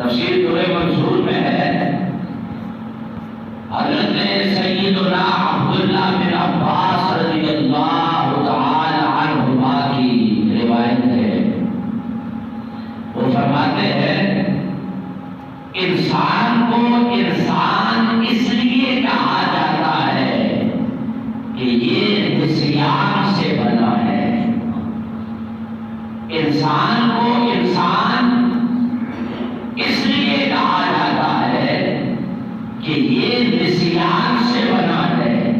تفسیر درِ منصور میں ہے، حضرت سیدنا عبداللہ بن عباس رضی اللہ تعالی عنہما کی روایت ہے۔ وہ فرماتے ہیں انسان کو انسان اس لیے کہا جاتا ہے کہ یہ نسیان سے بنا ہے۔ انسان کو انسان اس لیے کہا جاتا ہے کہ یہ نسیان سے بنا ہے۔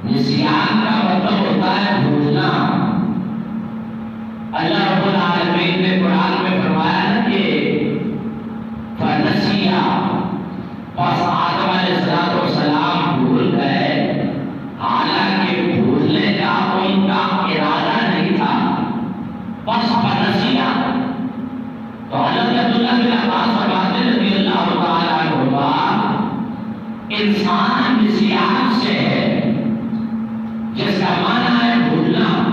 نسیان کا مطلب ہوتا ہے بھولنا۔ اللہ رب العالمین نے قرآن میں فرمایا نا کہ فنسیا، پس آدم علیہ السلام بھول گئے، حالانکہ بھولنے کا ان کا ارادہ نہیں تھا، بس فنسیا۔ تو حضرت عبداللہ بن عباس فرماتے ہیں رضی اللہ تعالی عنہما، انسان نسیان سے ہے جس کا معنی ہے بھولنا۔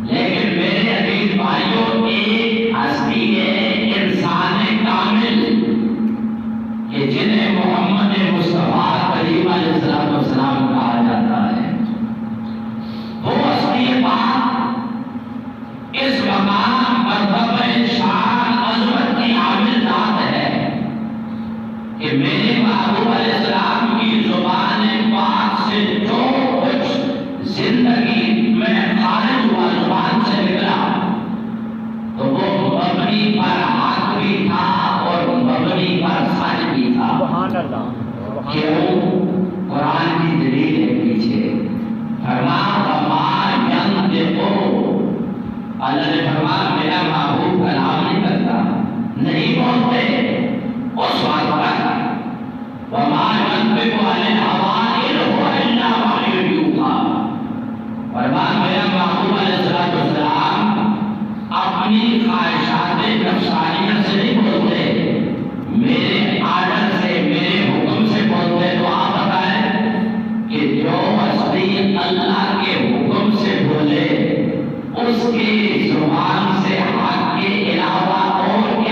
لیکن میرے عزیز بھائیوں، ایک ہستی ہے انسان کامل کہ جنہیں محمد مصطفیٰ کریم علیہ السلام کہا جاتا ہے۔ وہ ہستی پاک اس مقام مرتبہ شان عظمت کی حامل ذات ہے کہ میرے محبوب علیہ السلام کی زبان پاک سے جو کچھ زندگی میں خارج ہوا زبان سے نکلا تو وہ مبنی پر حق بھی تھا اور مبنی پر سچ بھی تھا۔ کیوں؟ قرآن کی دلیل ہے پیچھے۔ فرمایا وما ینطقو، اللہ نے فرمایا میرا محبوب کلام نہیں کرتا، نہیں بولتے اس وقت تک۔ وما ینطق عن الہویٰ ان هو الا وحی یوحیٰ، فرمایا میرا محبوب علیہ السلام اپنی خواہشات نفسانیہ سے نہیں بولتے، میرے آرڈر سے، میرے حکم سے بولتے۔ تو آپ بتائیں کہ جو ہستی اللہ کے حکم سے بولے اس کی زبان سے حق کے علاوہ اور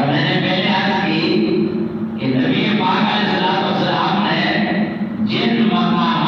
اور میں نے پہلے عرض کی کہ نبی پاک علیہ السلام نے جن مقامات